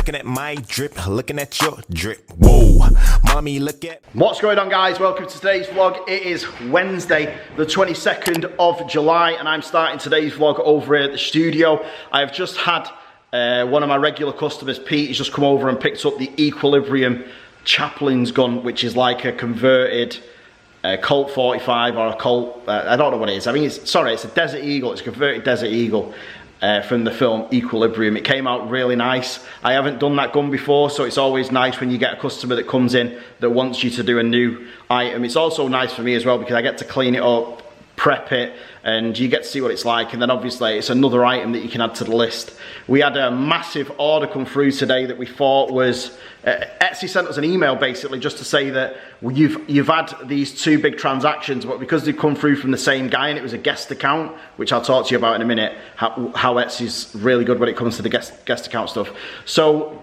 Looking at my drip, looking at your drip. Whoa, mommy, look at. What's going on, guys? Welcome to today's vlog. It is Wednesday, the 22nd of July, and I'm starting today's vlog over here at the studio. I have just had one of my regular customers, Pete, has just come over and picked up the Equilibrium Chaplin's gun, which is like a converted Colt 45 or a Colt, I don't know what it is. I mean, it's a Desert Eagle. It's a converted Desert Eagle from the film Equilibrium. It came out really nice. I haven't done that gun before, so it's always nice when you get a customer that comes in that wants you to do a new item. It's also nice for me as well because I get to clean it up, prep it, and you get to see what it's like, and then obviously it's another item that you can add to the list. We had a massive order come through today that we thought was Etsy sent us an email basically just to say that you've had these two big transactions, but because they've come through from the same guy and it was a guest account, which I'll talk to you about in a minute, how Etsy's really good when it comes to the guest account stuff. So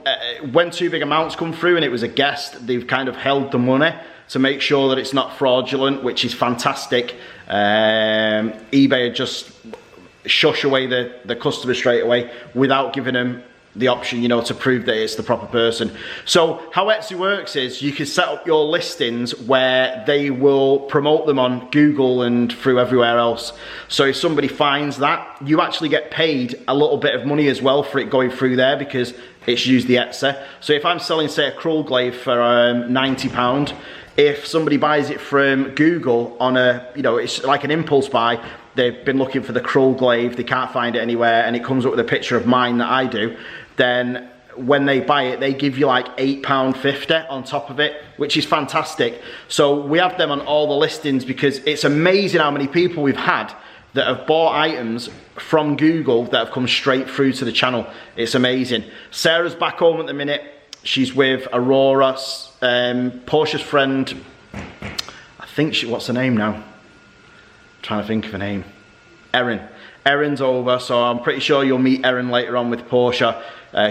when two big amounts come through and it was a guest, they've kind of held the money to make sure that it's not fraudulent, which is fantastic. eBay had just shush away the customer straight away without giving them the option, you know, to prove that it's the proper person. So how Etsy works is you can set up your listings where they will promote them on Google and through everywhere else. So if somebody finds that, you actually get paid a little bit of money as well for it going through there because it's used the Etsy. So if I'm selling, say, a cruel glaive for £90, if somebody buys it from Google on a, you know, it's like an impulse buy, they've been looking for the cruel glaive, they can't find it anywhere, and it comes up with a picture of mine that I do, then when they buy it, they give you like £8.50 on top of it, which is fantastic. So we have them on all the listings because it's amazing how many people we've had that have bought items from Google that have come straight through to the channel. It's amazing. Sarah's back home at the minute. She's with Aurora, Porsha's friend. I think what's her name now? I'm trying to think of her name. Erin. Erin's over, so I'm pretty sure you'll meet Erin later on with Porsha.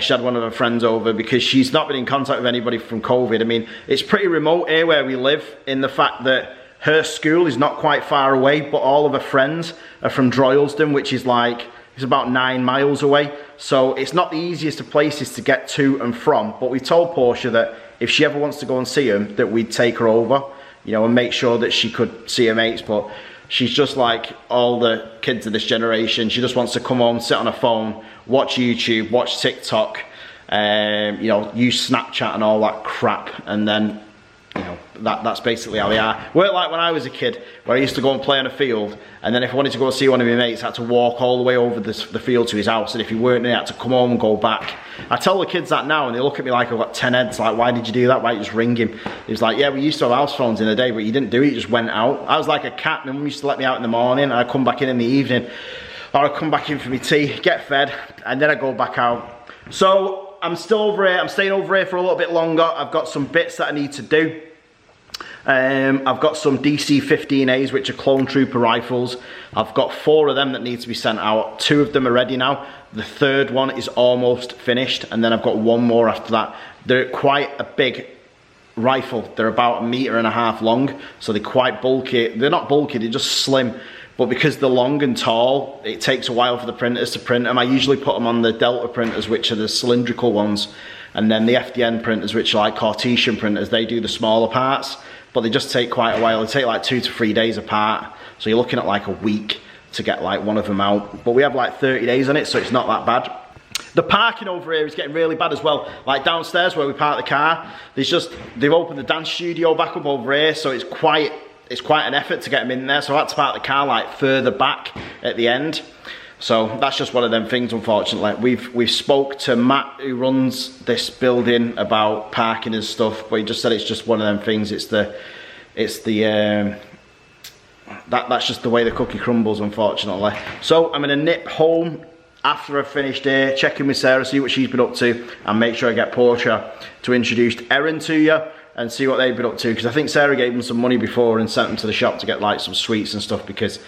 She had one of her friends over because she's not been in contact with anybody from COVID. I mean, it's pretty remote here where we live in the fact that her school is not quite far away, but all of her friends are from Droylsden, which is like, it's about 9 miles away. So it's not the easiest of places to get to and from. But we told Porsha that if she ever wants to go and see him, that we'd take her over, you know, and make sure that she could see her mates. But she's just like all the kids of this generation. She just wants to come home, sit on her phone, watch YouTube, watch TikTok, you know, use Snapchat and all that crap. And then, you know, that's basically how they are. Weren't like when I was a kid, where I used to go and play on a field, and then if I wanted to go and see one of my mates, I had to walk all the way over the field to his house, and if he weren't there, I had to come home and go back. I tell the kids that now, and they look at me like I've got 10 heads, like, why did you do that? Why didn't you just ring him? He was like, yeah, we used to have house phones in the day, but you didn't do it, you just went out. I was like a cat. My mum used to let me out in the morning, and I'd come back in the evening, or I'd come back in for my tea, get fed, and then I'd go back out. So I'm still over here, I'm staying over here for a little bit longer. I've got some bits that I need to do. I've got some DC-15As, which are clone trooper rifles. I've got 4 of them that need to be sent out. 2 of them are ready now. The 3rd one is almost finished, and then I've got 1 more after that. They're quite a big rifle. They're about 1.5 meters long, so they're quite bulky. They're not bulky, they're just slim. But because they're long and tall, it takes a while for the printers to print them. I usually put them on the Delta printers, which are the cylindrical ones, and then the FDN printers, which are like Cartesian printers, they do the smaller parts. But they just take quite a while. They take like 2 to 3 days apart. So you're looking at like a week to get like one of them out. But we have like 30 days on it, so it's not that bad. The parking over here is getting really bad as well. Like downstairs where we park the car, they've opened the dance studio back up over here, so it's quite an effort to get them in there. So I had to park the car like further back at the end. So that's just one of them things, unfortunately. We've spoke to Matt, who runs this building, about parking and stuff, but he just said it's just one of them things. That's just the way the cookie crumbles, unfortunately. So I'm gonna nip home after I've finished here, check in with Sarah, see what she's been up to, and make sure I get Porsha to introduce Erin to you and see what they've been up to, because I think Sarah gave them some money before and sent them to the shop to get like some sweets and stuff, because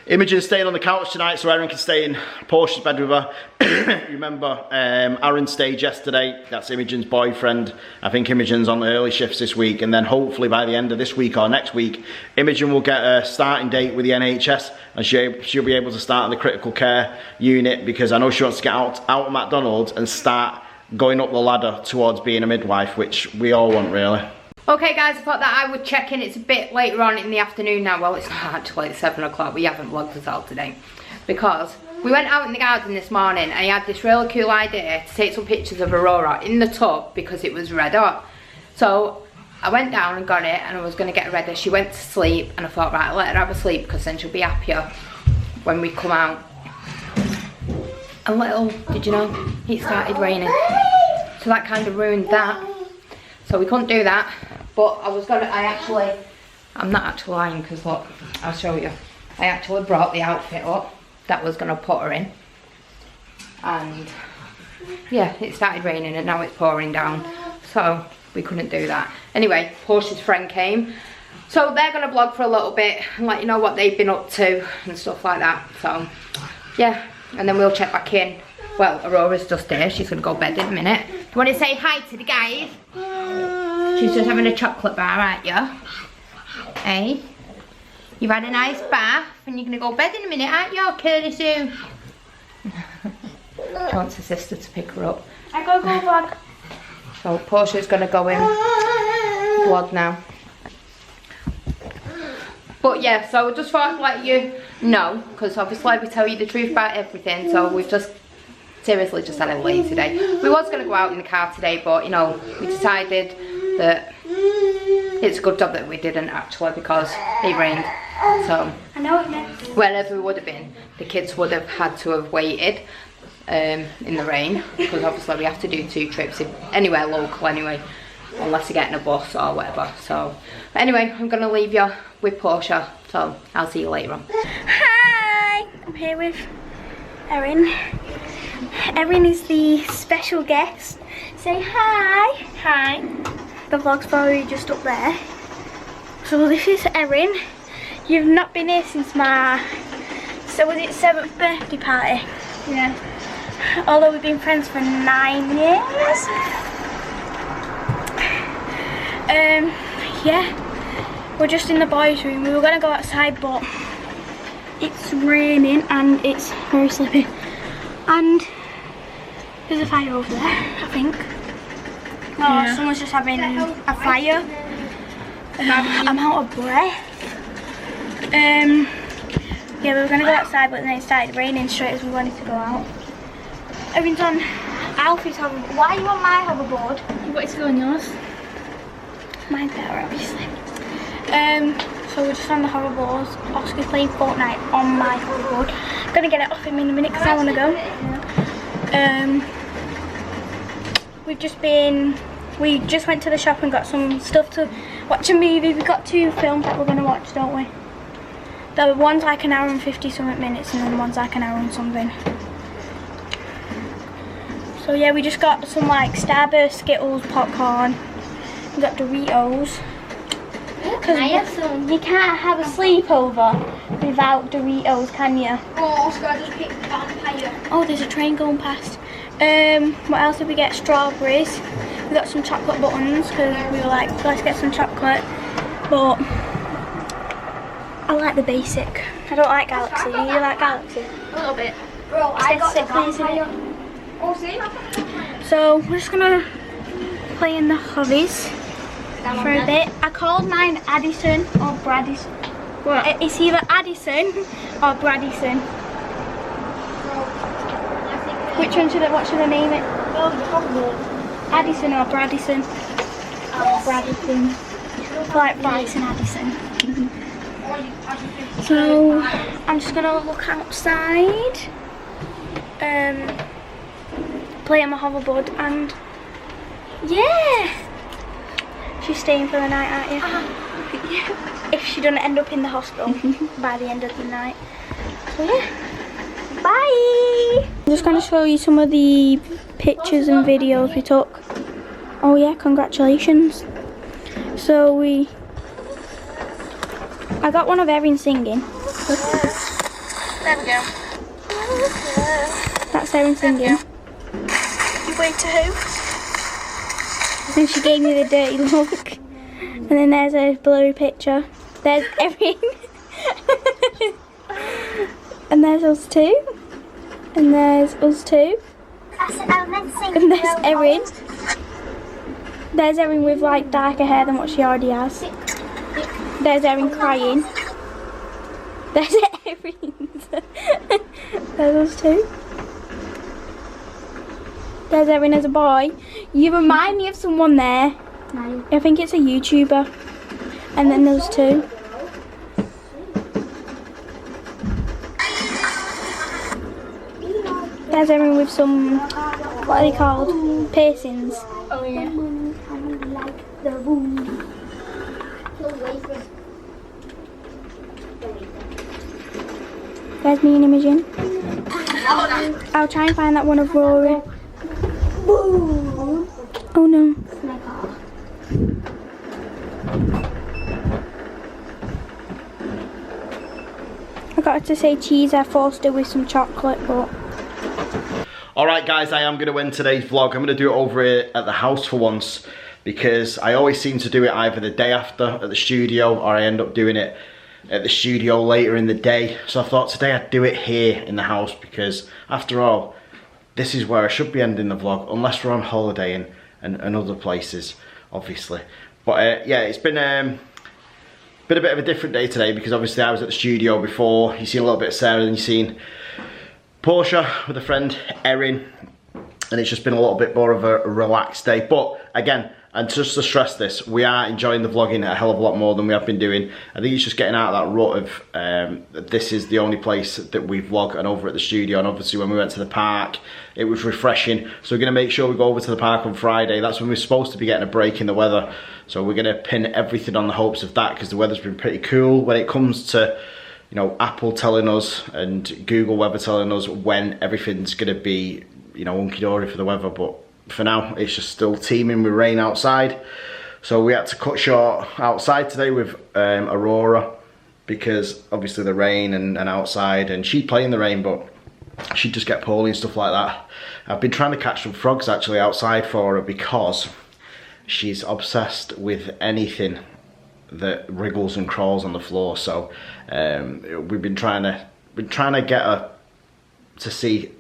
Imogen's staying on the couch tonight, so Erin can stay in Portia's bed with her. You remember, Aaron stayed yesterday. That's Imogen's boyfriend. I think Imogen's on the early shifts this week, and then hopefully by the end of this week or next week, Imogen will get a starting date with the NHS, and she'll be able to start in the critical care unit, because I know she wants to get out of McDonald's and start going up the ladder towards being a midwife, which we all want, really. Okay guys, I thought that I would check in. It's a bit later on in the afternoon now. Well, it's not actually, it's 7 o'clock. We haven't vlogged us all today. Because we went out in the garden this morning and I had this really cool idea to take some pictures of Aurora in the tub because it was red hot. So I went down and got it and I was going to get her ready. She went to sleep and I thought, right, I'll let her have a sleep because then she'll be happier when we come out. A little, did you know, it started raining. So that kind of ruined that. So we couldn't do that. But I was gonna, I'm not actually lying because look, I'll show you. I actually brought the outfit up that was gonna put her in. And yeah, it started raining and now it's pouring down. So we couldn't do that. Anyway, Porsha's friend came. So they're gonna vlog for a little bit and let you know what they've been up to and stuff like that. So yeah, and then we'll check back in. Well, Aurora's just there, she's gonna go to bed in a minute. Do you wanna say hi to the guys? She's just having a chocolate bar, aren't you? Hey? You've had a nice bath and you're gonna go to bed in a minute, aren't you, Curly Sue? She wants her sister to pick her up. I gotta go vlog. So Porsha's gonna go in vlog now. But yeah, so I just thought I'd let you know, because obviously we tell you the truth about everything, so we've just seriously just had a lazy day. We was going to go out in the car today, but you know, we decided that it's a good job that we didn't actually because it rained. So I know it meant. wherever we would have been, the kids would have had to have waited in the rain because obviously we have to do 2 trips anywhere local anyway, unless you're getting a bus or whatever. So anyway, I'm going to leave you with Porsha, so I'll see you later on. Hi! I'm here with Erin. Erin is the special guest. Say hi! Hi! The vlog's probably just up there. So this is Erin. You've not been here since my, so was it 7th birthday party? Yeah. Although we've been friends for 9 years. Yeah, we're just in the boys' room. We were gonna go outside, but it's raining and it's very slippy. And there's a fire over there, I think. No, yeah. Someone's just having a fire. I'm out of breath. Yeah, we were gonna go outside, but then it started raining straight as we wanted to go out. Everyone's on Alfie's hoverboard. Why are you on my hoverboard? You wanted to go on yours. Mine's better, obviously. So we're just on the hoverboards. Oscar's playing Fortnite on my hoverboard. I'm gonna get it off him in a minute because I want to go. We just went to the shop and got some stuff to watch a movie. We've got 2 films that we're gonna watch, don't we? The one's like an hour and 50 something minutes, and then one's like an hour and something. So yeah, we just got some like Starburst, Skittles, popcorn. We got Doritos. Can I have some? You can't have a sleepover without Doritos, can you? Oh, Oscar, I just picked vampire. Oh, there's a train going past. What else did we get? Strawberries. We got some chocolate buttons because we were like, let's get some chocolate. But I like the basic. I don't like Galaxy. Do you like Galaxy? A little bit. Bro, I got sickly, isn't it? Oh, see? So we're just gonna play in the hobbies for a bit. I called mine Addison or Bradison. What? It's either Addison or Bradison. Which one should I, what should I name it? Addison or Bradison? Bradison. I like Bryson Addison. So I'm just gonna look outside, play on my hoverboard, and yeah, she's staying for the night, aren't you? Yeah. If she doesn't end up in the hospital by the end of the night. So yeah, bye. I'm just gonna show you some of the pictures and videos we took. Oh yeah, congratulations. So I got one of Erin singing. There we go. That's Erin singing. You wait to who? And she gave me the dirty look. And then there's a blurry picture. There's Erin. And there's us 2. And there's us 2. And there's Erin. There's Erin with like darker hair than what she already has. There's Erin crying. There's Erin. There's those two. There's Erin as a boy. You remind me of someone there. I think it's a YouTuber. And then those two. There's Erin with some, what are they called? Piercings. Oh yeah. There's me and Imogen. I'll try and find that one of Rory. Oh no. I got her to say cheese. I forced her with some chocolate, but... Alright guys, I am going to end today's vlog. I'm going to do it over here at the house for once, because I always seem to do it either the day after at the studio, or I end up doing it at the studio later in the day. So I thought today I'd do it here in the house, because after all, this is where I should be ending the vlog, unless we're on holiday and other places, obviously. But yeah, it's been a bit of a different day today, because obviously I was at the studio before. You've seen a little bit of Sarah, and you've seen Porsha with a friend, Erin, and it's just been a little bit more of a relaxed day. But again, and just to stress this, we are enjoying the vlogging a hell of a lot more than we have been doing. I think it's just getting out of that rut of this is the only place that we vlog, and over at the studio. And obviously when we went to the park, it was refreshing. So we're going to make sure we go over to the park on Friday. That's when we're supposed to be getting a break in the weather. So we're going to pin everything on the hopes of that, because the weather's been pretty cool. When it comes to, you know, Apple telling us and Google Weather telling us when everything's going to be, you know, hunky-dory for the weather. But for now, it's just still teeming with rain outside. So we had to cut short outside today with Aurora, because obviously the rain and outside, and she'd play in the rain, but she'd just get poorly and stuff like that. I've been trying to catch some frogs actually outside for her, because she's obsessed with anything that wriggles and crawls on the floor. So we've been trying to get her to see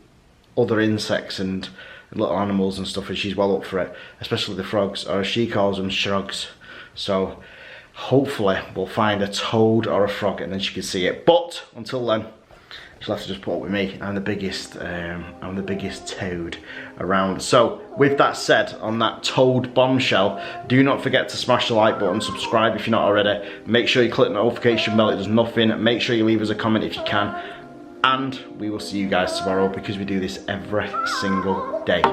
other insects and little animals and stuff, and she's well up for it, especially the frogs, or as she calls them, shrugs. So hopefully we'll find a toad or a frog, and then she can see it. But until then, she'll have to just put up with me. I'm the biggest toad around. So with that said, on that toad bombshell, do not forget to smash the like button, subscribe if you're not already, make sure you click the notification bell, it does nothing, make sure you leave us a comment if you can, and we will see you guys tomorrow, because we do this every single day.